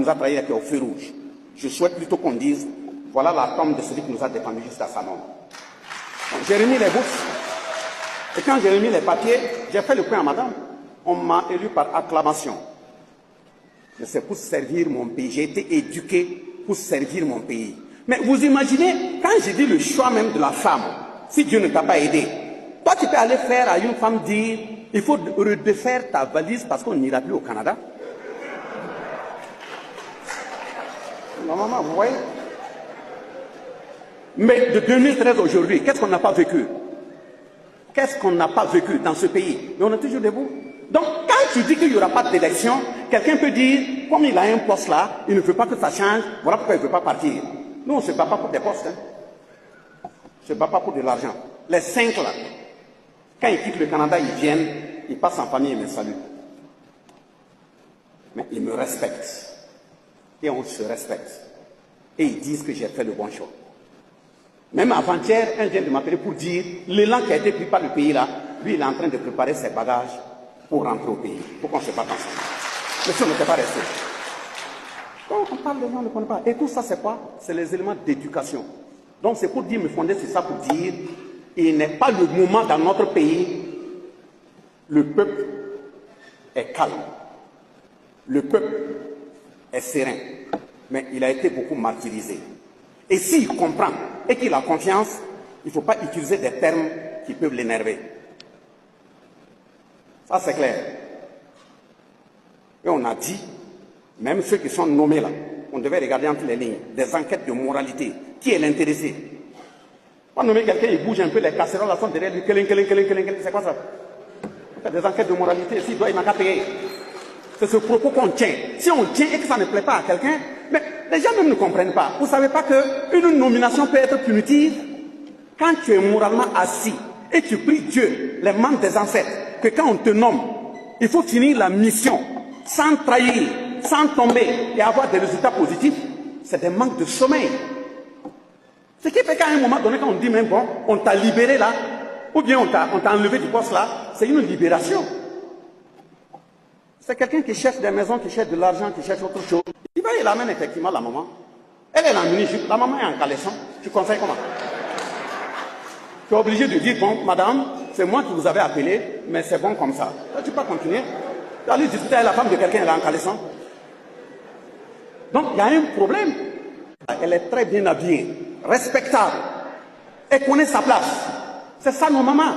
nous a trahis était au feu rouge. Je souhaite plutôt qu'on dise, voilà la tombe de celui qui nous a défendus jusqu'à sa mort. J'ai remis les bourses. Et quand j'ai remis les papiers, j'ai fait le point à madame. On m'a élu par acclamation. Mais c'est pour servir mon pays. J'ai été éduqué pour servir mon pays. Mais vous imaginez, quand j'ai dit le choix même de la femme, si Dieu ne t'a pas aidé, toi tu peux aller faire à une femme dire, il faut redéfaire ta valise parce qu'on n'ira plus au Canada. Non, maman, vous voyez? Mais de 2013 aujourd'hui, qu'est-ce qu'on n'a pas vécu? Qu'est-ce qu'on n'a pas vécu dans ce pays? Mais on est toujours debout. Donc, quand tu dis qu'il n'y aura pas d'élection, quelqu'un peut dire, comme il a un poste là, il ne veut pas que ça change, voilà pourquoi il ne veut pas partir. Nous, on ne se bat pas pour des postes. Hein. On ne se bat pas pour de l'argent. Les 5 là, quand ils quittent le Canada, ils viennent, ils passent en famille et me saluent. Mais ils me respectent. Et on se respecte. Et ils disent que j'ai fait le bon choix. Même avant-hier, un vient de m'appeler pour dire l'élan qui a été pris par le pays là, lui il est en train de préparer ses bagages pour rentrer au pays, pour qu'on se batte ensemble. Mais si on n'était pas resté. Donc on parle, les gens ne connaissent pas. Et tout ça c'est quoi? C'est les éléments d'éducation. Donc c'est pour dire, me fonder sur ça, pour dire, il n'est pas le moment dans notre pays, le peuple est calme. Le peuple est serein. Mais il a été beaucoup martyrisé. Et s'il comprend et qu'il a confiance, il ne faut pas utiliser des termes qui peuvent l'énerver. Ça, c'est clair. Et on a dit, même ceux qui sont nommés là, on devait regarder entre les lignes, des enquêtes de moralité. Qui est l'intéressé? Pas nommer quelqu'un, il bouge un peu, les casseroles là sont derrière lui, c'est quoi ça? On fait des enquêtes de moralité, s'il doit, il n'a qu'à payer. C'est ce propos qu'on tient. Si on tient et que ça ne plaît pas à quelqu'un, mais les gens même ne comprennent pas. Vous ne savez pas qu'une nomination peut être punitive quand tu es moralement assis et tu pries Dieu, les membres des ancêtres, que quand on te nomme, il faut finir la mission sans trahir, sans tomber et avoir des résultats positifs. C'est des manques de sommeil. Ce qui fait qu'à un moment donné, quand on dit même bon, on t'a libéré là, ou bien on t'a enlevé du poste là, c'est une libération. C'est quelqu'un qui cherche des maisons, qui cherche de l'argent, qui cherche autre chose. Il va, il amène effectivement la maman. Elle est en mini-jupe, la maman est en caleçon. Tu conseilles comment? Tu es obligé de dire, bon, madame, c'est moi qui vous avais appelé, mais c'est bon comme ça. Là, tu peux pas continuer. Tu vas aller discuter avec la femme de quelqu'un, elle est en caleçon. Donc, il y a un problème. Elle est très bien habillée, respectable. Elle connaît sa place. C'est ça nos mamans.